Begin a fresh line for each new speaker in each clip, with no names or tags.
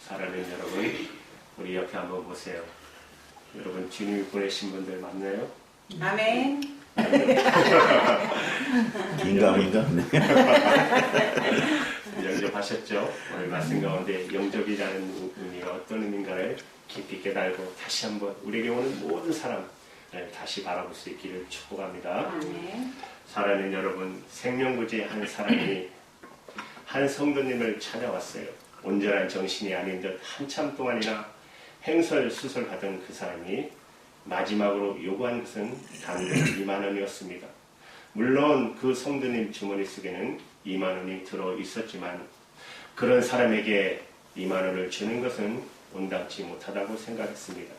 사랑하는 여러분, 우리 옆에 한번 보세요. 여러분, 주님이 보내신 분들 맞나요?
아멘.
긴가민가?
영접하셨죠? 오늘 말씀 가운데 영접이라는 의미가 어떤 의미인가를 깊이 깨달고 다시 한번 우리에게 오는 모든 사람을 다시 바라볼 수 있기를 축복합니다.
아멘.
사랑하는 여러분, 생명구지 한 사람이 한 성도님을 찾아왔어요. 온전한 정신이 아닌 듯 한참 동안이나 행설수설하던 그 사람이 마지막으로 요구한 것은 단돈 2만 원이었습니다. 물론 그 성도님 주머니 속에는 2만 원이 들어 있었지만 그런 사람에게 2만 원을 주는 것은 온당치 못하다고 생각했습니다.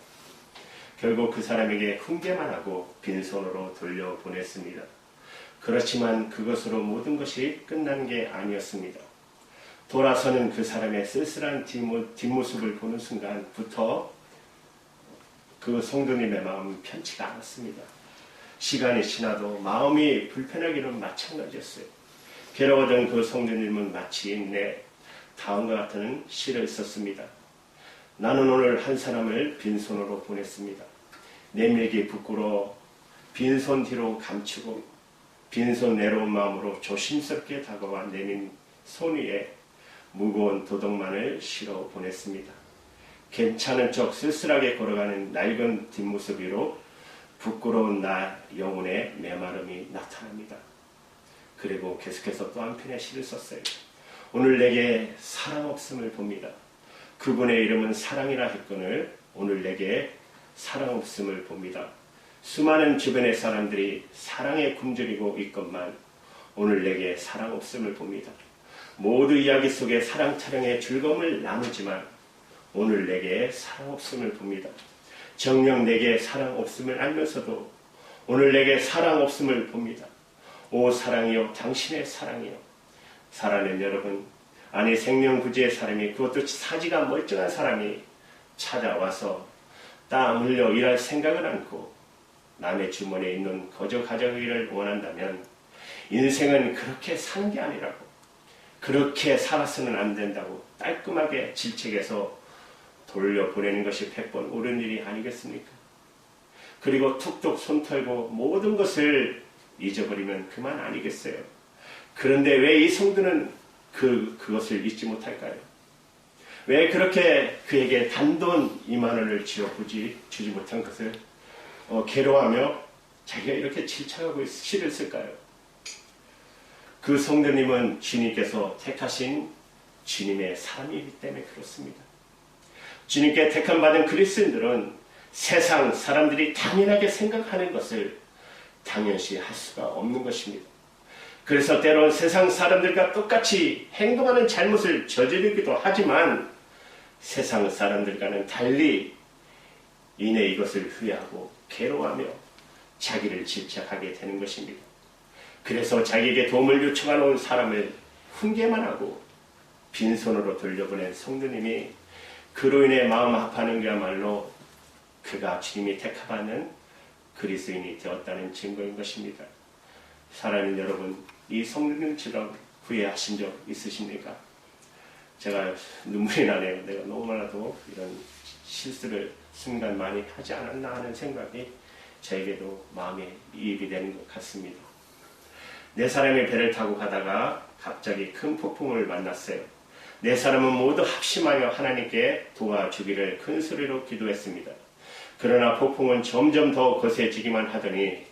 결국 그 사람에게 훈계만 하고 빈손으로 돌려보냈습니다. 그렇지만 그것으로 모든 것이 끝난 게 아니었습니다. 돌아서는 그 사람의 쓸쓸한 뒷모습을 보는 순간부터 그 성도님의 마음은 편치가 않았습니다. 시간이 지나도 마음이 불편하기는 마찬가지였어요. 괴로워던 그 성도님은 마침내 다음과 같은 시를 썼습니다. 나는 오늘 한 사람을 빈손으로 보냈습니다. 내밀기 부끄러워 빈손 뒤로 감추고 빈손 내려온 마음으로 조심스럽게 다가와 내민 손 위에 무거운 도덕만을 실어 보냈습니다. 괜찮은 척 쓸쓸하게 걸어가는 낡은 뒷모습 위로 부끄러운 나 영혼의 메마름이 나타납니다. 그리고 계속해서 또 한편의 시를 썼어요. 오늘 내게 사랑 없음을 봅니다. 그분의 이름은 사랑이라 했거늘 오늘 내게 사랑 없음을 봅니다. 수많은 주변의 사람들이 사랑에 굶주리고 있건만 오늘 내게 사랑 없음을 봅니다. 모두 이야기 속에 사랑 타령의 즐거움을 나누지만 오늘 내게 사랑 없음을 봅니다. 정녕 내게 사랑 없음을 알면서도 오늘 내게 사랑 없음을 봅니다. 오 사랑이요 당신의 사랑이요. 사랑하는 여러분, 아니 생명구지의 사람이 그것도 사지가 멀쩡한 사람이 찾아와서 땀 흘려 일할 생각을 않고 남의 주머니에 있는 거저 가져가기를 원한다면 인생은 그렇게 사는 게 아니라고, 그렇게 살아서는 안 된다고 깔끔하게 질책해서 돌려보내는 것이 100번 옳은 일이 아니겠습니까? 그리고 툭툭 손 털고 모든 것을 잊어버리면 그만 아니겠어요? 그런데 왜 이 성도는 그것을 잊지 못할까요? 왜 그렇게 그에게 단돈 2만 원을 주지 못한 것을 괴로워하며 자기가 이렇게 질책하고 시를 쓸까요? 그 성도님은 주님께서 택하신 주님의 사람이기 때문에 그렇습니다. 주님께 택함받은 그리스도인들은 세상 사람들이 당연하게 생각하는 것을 당연시 할 수가 없는 것입니다. 그래서 때론 세상 사람들과 똑같이 행동하는 잘못을 저지르기도 하지만 세상 사람들과는 달리 이내 이것을 후회하고 괴로워하며 자기를 질책하게 되는 것입니다. 그래서 자기에게 도움을 요청하는 사람을 훈계만 하고 빈손으로 돌려보낸 성도님이 그로 인해 마음 아파하는 그야말로 그가 주님이 택하받는 그리스도인이 되었다는 증거인 것입니다. 사랑하는 여러분, 이 성도님처럼 후회하신 적 있으십니까? 제가 눈물이 나네요. 내가 너무나도 이런 실수를 순간 많이 하지 않았나 하는 생각이 저에게도 마음에 이입이 되는 것 같습니다. 네 사람이 배를 타고 가다가 갑자기 큰 폭풍을 만났어요. 네 사람은 모두 합심하여 하나님께 도와주기를 큰 소리로 기도했습니다. 그러나 폭풍은 점점 더 거세지기만 하더니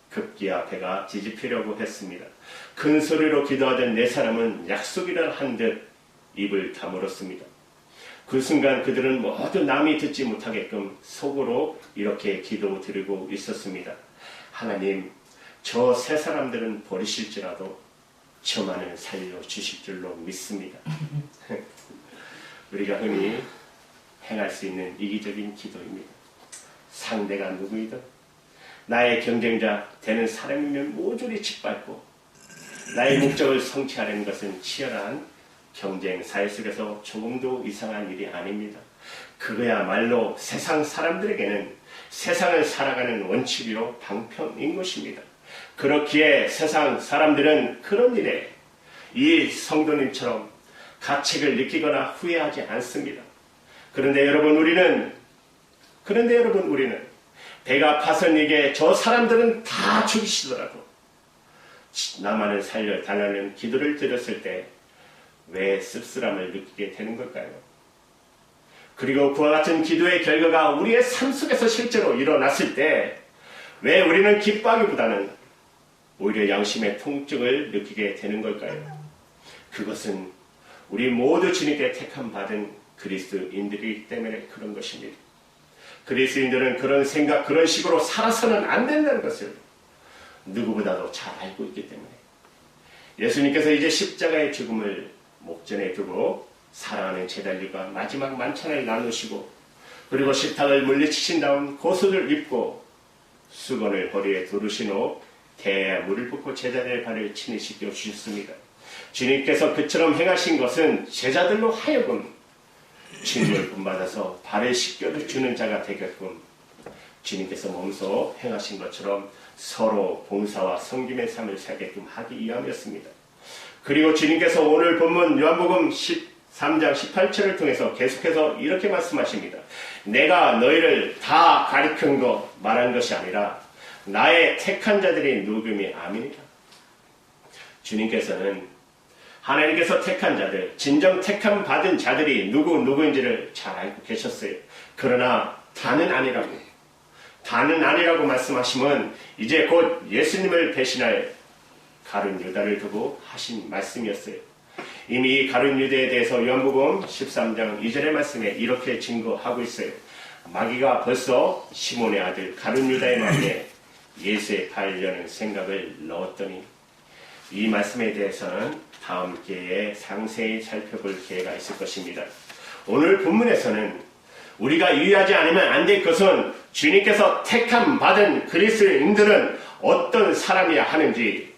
급기야 배가 뒤집히려고 했습니다. 큰 소리로 기도하던 네 사람은 약속이라 한 듯 입을 다물었습니다. 그 순간 그들은 모두 남이 듣지 못하게끔 속으로 이렇게 기도드리고 있었습니다. 하나님, 저 세 사람들은 버리실지라도 저만은 살려주실 줄로 믿습니다. 우리가 흔히 행할 수 있는 이기적인 기도입니다. 상대가 누구이든 나의 경쟁자 되는 사람이면 모조리 짓밟고 나의 목적을 성취하려는 것은 치열한 경쟁 사회 속에서 조금도 이상한 일이 아닙니다. 그거야말로 세상 사람들에게는 세상을 살아가는 원칙이요 방편인 것입니다. 그렇기에 세상 사람들은 그런 일에 이 성도님처럼 가책을 느끼거나 후회하지 않습니다. 그런데 여러분 우리는 배가 파선이게 저 사람들은 다 죽이시더라도 나만을 살려 달라는 기도를 드렸을 때 왜 씁쓸함을 느끼게 되는 걸까요? 그리고 그와 같은 기도의 결과가 우리의 삶 속에서 실제로 일어났을 때 왜 우리는 기뻐하기보다는 오히려 양심의 통증을 느끼게 되는 걸까요? 그것은 우리 모두 주님께 택함 받은 그리스도인들이기 때문에 그런 것입니다. 그리스도인들은 그런 생각, 그런 식으로 살아서는 안 된다는 것을 누구보다도 잘 알고 있기 때문에 예수님께서 이제 십자가의 죽음을 목전에 두고 사랑하는 제자들과 마지막 만찬을 나누시고 그리고 식탁을 물리치신 다음 고소를 입고 수건을 허리에 두르신 후 대야에 물을 붓고 제자들의 발을 친히 씻겨 주셨습니다. 주님께서 그처럼 행하신 것은 제자들로 하여금 주님을 본받아서 발을 씻겨주는 자가 되게끔 주님께서 몸소 행하신 것처럼 서로 봉사와 섬김의 삶을 살게끔 하기 위함이었습니다. 그리고 주님께서 오늘 본문 요한복음 13장 18절을 통해서 계속해서 이렇게 말씀하십니다. 내가 너희를 다 가리킨 거 말한 것이 아니라 나의 택한 자들이 누구임이 아미니라. 주님께서는 하나님께서 택한 자들, 진정 택함 받은 자들이 누구인지를 잘 알고 계셨어요. 그러나 다는 아니라고 말씀하시면 이제 곧 예수님을 배신할 가룟 유다를 두고 하신 말씀이었어요. 이미 이 가룟 유다에 대해서 요한복음 13장 2절의 말씀에 이렇게 증거하고 있어요. 마귀가 벌써 시몬의 아들 가룟 유다의 마음에 예수의 발 여는 생각을 넣었더니 이 말씀에 대해서는 다음 기회에 상세히 살펴볼 기회가 있을 것입니다. 오늘 본문에서는 우리가 유의하지 않으면 안 될 것은 주님께서 택함 받은 그리스도인들은 어떤 사람이야 하는지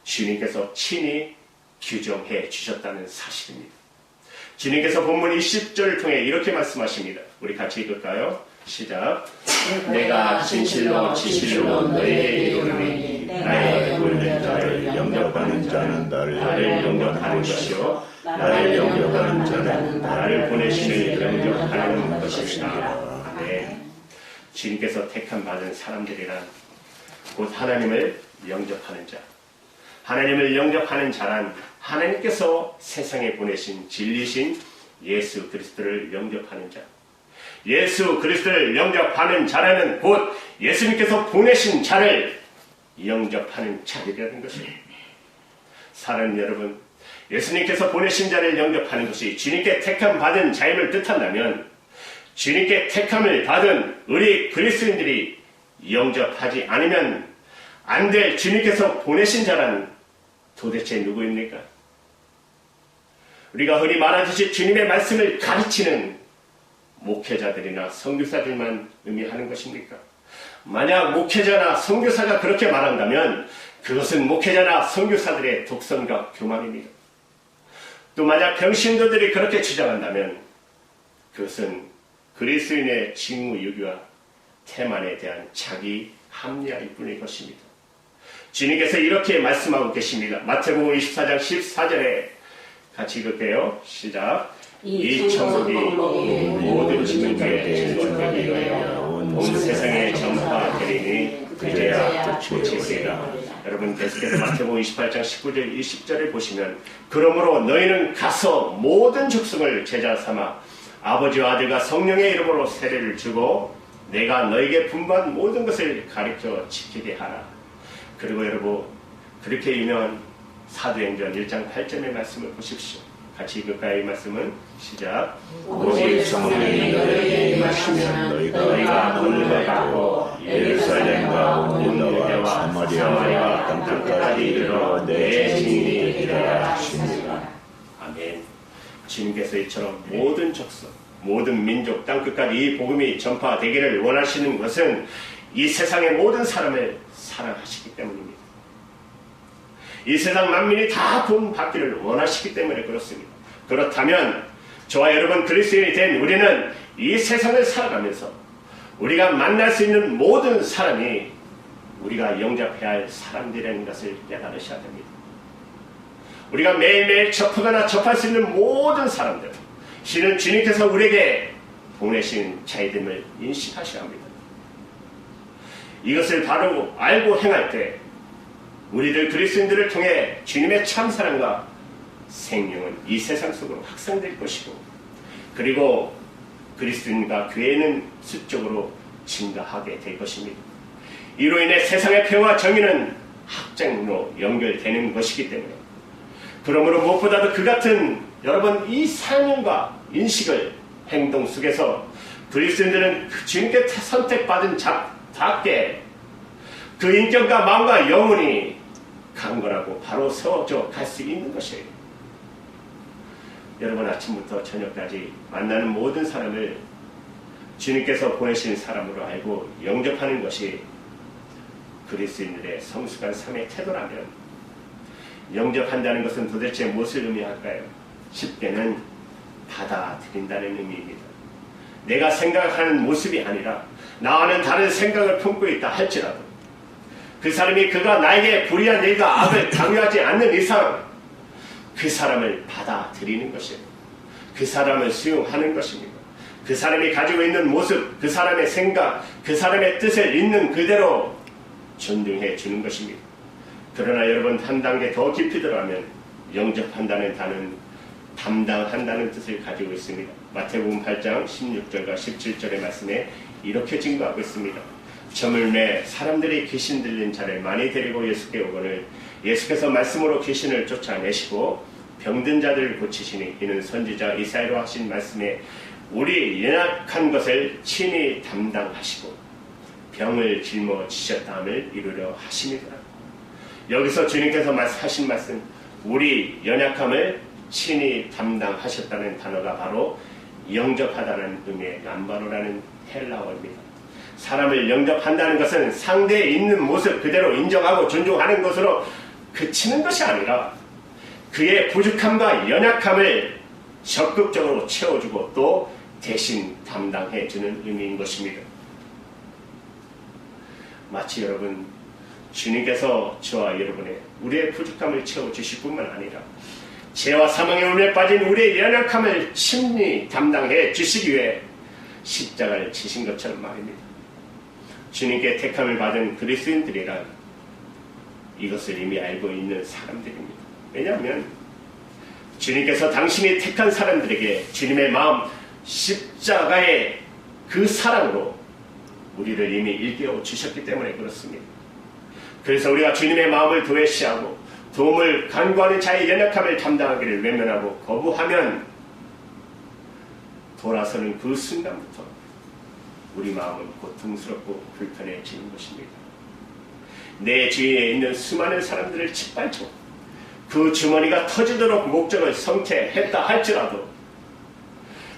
주님께서 친히 규정해 주셨다는 사실입니다. 주님께서 본문 20절을 통해 이렇게 말씀하십니다. 우리 같이 읽을까요? 시작. 내가 진실로 너희에게 이르노니 나의 보이는 자를 영접하는 자는 나를 영접하는 것이요 나를 영접하는 자는 나를 보내시는 영접하는 것이다. 네. 주님께서 택함 받은 사람들이란 곧 하나님을 영접하는 자. 하나님을 영접하는 자란 하나님께서 세상에 보내신 진리신 예수 그리스도를 영접하는 자. 예수 그리스도를 영접하는 자라는 곧 예수님께서 보내신 자를 영접하는 자들이라는 것입니다. 사랑하는 여러분, 예수님께서 보내신 자를 영접하는 것이 주님께 택함 받은 자임을 뜻한다면 주님께 택함을 받은 우리 그리스도인들이 영접하지 않으면 안 될 주님께서 보내신 자란 도대체 누구입니까? 우리가 흔히 말하듯이 주님의 말씀을 가르치는 목회자들이나 선교사들만 의미하는 것입니까? 만약 목회자나 선교사가 그렇게 말한다면 그것은 목회자나 선교사들의 독선과 교만입니다. 또 만약 평신도들이 그렇게 주장한다면 그것은 그리스도인의 직무유기와 태만에 대한 자기 합리화일 뿐일 것입니다. 주님께서 이렇게 말씀하고 계십니다. 마태복음 24장 14절에 같이 읽을게요. 시작. 이 천국이 모든 지문에 전파되기 위하여 온 세상에 전파되리니 그제야 끝이 오리라. 여러분 계속해서 마태복음 28장 19절 20절을 보시면 그러므로 너희는 가서 모든 족속을 제자 삼아 아버지와 아들과 성령의 이름으로 세례를 주고 내가 너에게 분부한 모든 것을 가르쳐 지키게 하라. 그리고 여러분 그렇게 유명한 사도행전 1장 8절의 말씀을 보십시오. 같이 읽을까요? 이 말씀은 시작. 오직 성령이 너희에게 임하시면 너희가 권능을 받고 예루살렘과 온 유대와 사마리아 땅끝까지 이르러 내 증인이 되리라 하십니다. 아멘. 주님께서 이처럼 모든 족속, 모든 민족, 땅끝까지 이 복음이 전파되기를 원하시는 것은 이 세상의 모든 사람을 사랑하시기 때문입니다. 이 세상 만민이 다 돈 받기를 원하시기 때문에 그렇습니다. 그렇다면 저와 여러분 그리스도인이 된 우리는 이 세상을 살아가면서 우리가 만날 수 있는 모든 사람이 우리가 영접해야 할 사람들이라는 것을 깨달으셔야 됩니다. 우리가 매일매일 접하거나 접할 수 있는 모든 사람들, 신은 주님께서 우리에게 보내신 자이됨을 인식하셔야 합니다. 이것을 바로 알고 행할 때 우리들 그리스도인들을 통해 주님의 참사랑과 생명은 이 세상 속으로 확산될 것이고, 그리고 그리스도인과 교회는 수적으로 증가하게 될 것입니다. 이로 인해 세상의 평화 정의는 확장으로 연결되는 것이기 때문에, 그러므로 무엇보다도 그 같은 여러분 이 사명과 인식을 행동 속에서 그리스도인들은 주님께 선택받은 자답게 그 인격과 마음과 영혼이 강건하고 바로 세워져 갈 수 있는 것이에요. 여러분 아침부터 저녁까지 만나는 모든 사람을 주님께서 보내신 사람으로 알고 영접하는 것이 그리스도인들의 성숙한 삶의 태도라면, 영접한다는 것은 도대체 무엇을 의미할까요? 쉽게는 받아들인다는 의미입니다. 내가 생각하는 모습이 아니라 나와는 다른 생각을 품고 있다 할지라도 그 사람이 그가 나에게 불의한 일과 악을 강요하지 않는 이상 그 사람을 받아들이는 것이에요. 그 사람을 수용하는 것입니다. 그 사람이 가지고 있는 모습, 그 사람의 생각, 그 사람의 뜻을 있는 그대로 존중해 주는 것입니다. 그러나 여러분 한 단계 더 깊이 들어가면 영접한다는 단어는 담당한다는 뜻을 가지고 있습니다. 마태복음 8장 16절과 17절의 말씀에 이렇게 증거하고 있습니다. 점을 내 사람들이 귀신 들린 자를 많이 데리고 예수께 오거늘 예수께서 말씀으로 귀신을 쫓아내시고 병든 자들을 고치시니 이는 선지자 이사야로 하신 말씀에 우리 연약한 것을 친히 담당하시고 병을 짊어지셨다함을 이루려 하십니다. 여기서 주님께서 하신 말씀, 우리 연약함을 친히 담당하셨다는 단어가 바로 영접하다는 의미의 람바노라는 헬라어입니다. 사람을 영접한다는 것은 상대에 있는 모습 그대로 인정하고 존중하는 것으로 그치는 것이 아니라 그의 부족함과 연약함을 적극적으로 채워주고 또 대신 담당해주는 의미인 것입니다. 마치 여러분 주님께서 저와 여러분의 우리의 부족함을 채워주실 뿐만 아니라 죄와 사망의 운에 빠진 우리의 연약함을 친히 담당해 주시기 위해 십자가를 지신 것처럼 말입니다. 주님께 택함을 받은 그리스도인들이란 이것을 이미 알고 있는 사람들입니다. 왜냐하면 주님께서 당신이 택한 사람들에게 주님의 마음 십자가의 그 사랑으로 우리를 이미 일깨워 주셨기 때문에 그렇습니다. 그래서 우리가 주님의 마음을 도외시하고 도움을 간구하는 자의 연약함을 담당하기를 외면하고 거부하면 돌아서는 그 순간부터 우리 마음은 고통스럽고 불편해지는 것입니다. 내 주위에 있는 수많은 사람들을 짓밟고 그 주머니가 터지도록 목적을 성취했다 할지라도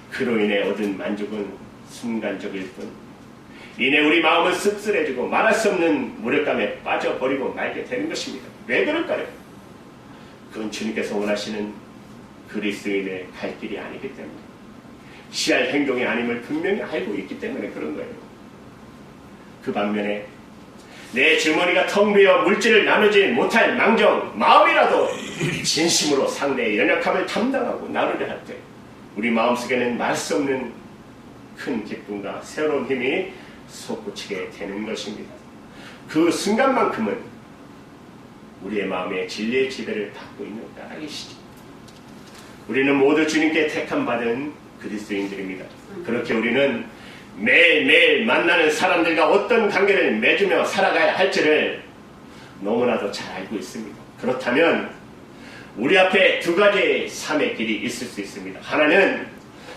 그로 인해 얻은 만족은 순간적일 뿐 이내 우리 마음은 씁쓸해지고 말할 수 없는 무력감에 빠져버리고 말게 되는 것입니다. 왜 그럴까요? 그건 주님께서 원하시는 그리스도인의 갈 길이 아니기 때문에, 시할 행동이 아님을 분명히 알고 있기 때문에 그런 거예요. 그 반면에 내 주머니가 텅 비어 물질을 나누지 못할 망정 마음이라도 진심으로 상대의 연약함을 담당하고 나누려 할 때 우리 마음속에는 말 수 없는 큰 기쁨과 새로운 힘이 솟구치게 되는 것입니다. 그 순간만큼은 우리의 마음에 진리의 지배를 받고 있는 까닭이시죠. 우리는 모두 주님께 택함받은 그리스도인들입니다. 그렇게 우리는 매일매일 만나는 사람들과 어떤 관계를 맺으며 살아가야 할지를 너무나도 잘 알고 있습니다. 그렇다면 우리 앞에 두 가지의 삶의 길이 있을 수 있습니다. 하나는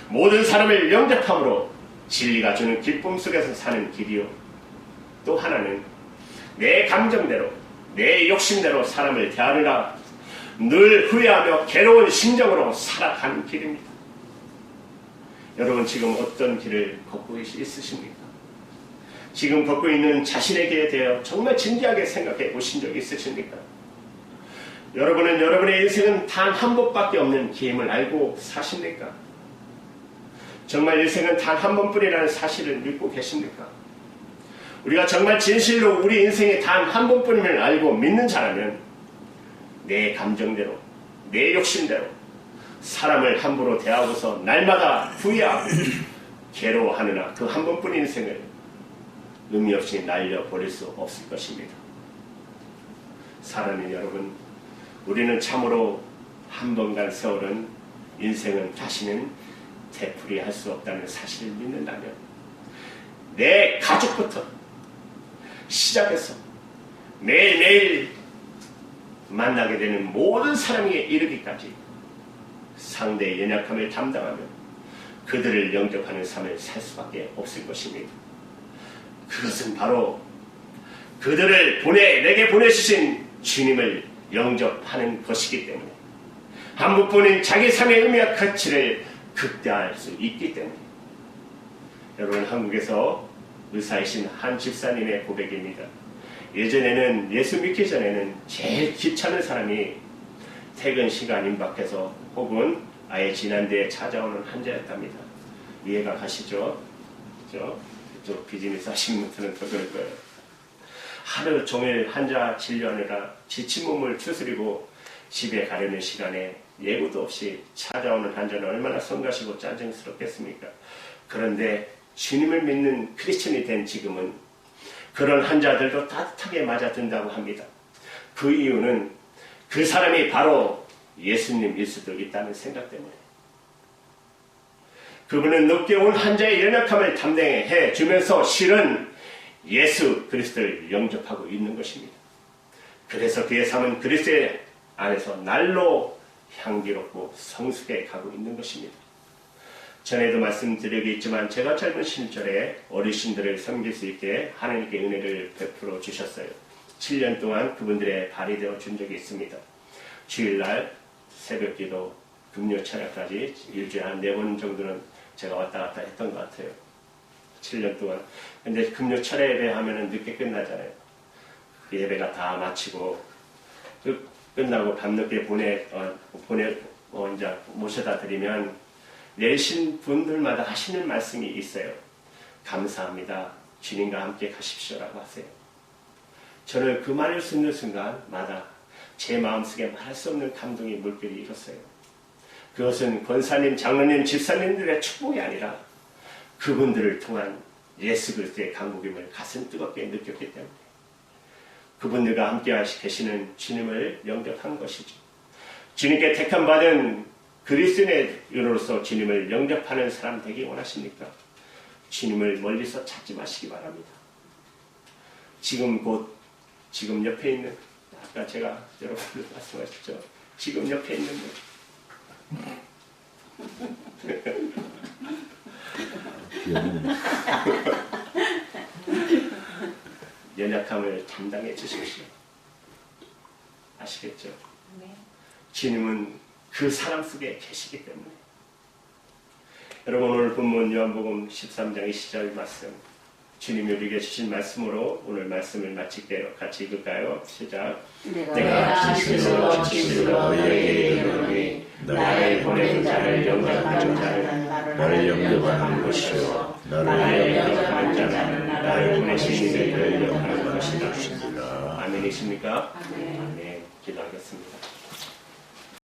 모든 사람을 영접함으로 진리가 주는 기쁨 속에서 사는 길이요, 또 하나는 내 감정대로 내 욕심대로 사람을 대하느라 늘 후회하며 괴로운 심정으로 살아가는 길입니다. 여러분 지금 어떤 길을 걷고 있으십니까? 지금 걷고 있는 자신의 길에 대해 정말 진지하게 생각해 보신 적 있으십니까? 여러분은 여러분의 인생은 단 한 번밖에 없는 기임을 알고 사십니까? 정말 인생은 단 한 번뿐이라는 사실을 믿고 계십니까? 우리가 정말 진실로 우리 인생이 단 한 번뿐임을 알고 믿는 자라면 내 감정대로 내 욕심대로 사람을 함부로 대하고서 날마다 후회하고 괴로워하느나 그 한 번뿐인 인생을 의미 없이 날려버릴 수 없을 것입니다. 사랑하는 여러분, 우리는 참으로 한 번간 세월은 인생은 다시는 되풀이할 수 없다는 사실을 믿는다면 내 가족부터 시작해서 매일매일 만나게 되는 모든 사람에게 이르기까지 상대의 연약함을 담당하며 그들을 영접하는 삶을 살 수밖에 없을 것입니다. 그것은 바로 그들을 내게 보내주신 주님을 영접하는 것이기 때문에 한 번뿐인 자기 삶의 의미와 가치를 극대화할 수 있기 때문에 여러분, 한국에서 의사이신 한 집사님의 고백입니다. 예전에는 예수 믿기 전에는 제일 귀찮은 사람이 퇴근 시간 임박해서 혹은 아예 지난 데에 찾아오는 환자였답니다. 이해가 가시죠? 그죠? 비즈니스 하시는 분들은 더 그럴 거예요. 하루 종일 환자 진료하느라 지친 몸을 추스리고 집에 가려는 시간에 예고도 없이 찾아오는 환자는 얼마나 성가시고 짜증스럽겠습니까? 그런데 주님을 믿는 크리스천이 된 지금은 그런 환자들도 따뜻하게 맞아든다고 합니다. 그 이유는 그 사람이 바로 예수님일 수도 있다는 생각 때문에. 그분은 늦게 온 환자의 연약함을 담당해 주면서 실은 예수 그리스도를 영접하고 있는 것입니다. 그래서 그의 삶은 그리스도의 안에서 날로 향기롭고 성숙해 가고 있는 것입니다. 전에도 말씀드리겠지만 제가 짧은 시절에 어르신들을 섬길 수 있게 하나님께 은혜를 베풀어 주셨어요. 7년 동안 그분들의 발이 되어 준 적이 있습니다. 주일날 새벽기도 금요 찬양까지 일주일에 한 4번 정도는 제가 왔다 갔다 했던 것 같아요. 7년 동안. 근데 금요 철회 예배 하면은 늦게 끝나잖아요. 그 예배가 다 마치고 끝나고 밤늦게 이제 모셔다 드리면 내신 분들마다 하시는 말씀이 있어요. 감사합니다. 주님과 함께 가십시오라고 하세요. 저는 그 말을 듣는 순간마다 제 마음속에 말할 수 없는 감동의 물결이 일었어요. 그것은 권사님, 장로님, 집사님들의 축복이 아니라 그분들을 통한 예수 그리스도의 강국임을 가슴 뜨겁게 느꼈기 때문에 그분들과 함께 계시는 주님을 영접한 것이죠. 주님께 택함받은 그리스도인으로서 주님을 영접하는 사람 되기 원하십니까? 주님을 멀리서 찾지 마시기 바랍니다. 지금 옆에 있는, 아까 제가 여러분들 말씀하셨죠. 지금 옆에 있는 분. 연약함을 담당해 주십시오. 아시겠죠? 네. 주님은 그 사람 속에 계시기 때문에. 여러분, 오늘 본문 요한복음 13장 20절 말씀, 주님이 우리에게 주신 말씀으로 오늘 말씀을 마칠게요. 같이 읽을까요? 시작. 내가 진실로 너희에게 이르노니 나를 보낸 자를 영접하는 자는 나를 영접하는 것이요 나를 영접하는 자는 나를 보내신 이를 영접하는 것이다. 아멘이십니까? 아멘. 기도하겠습니다.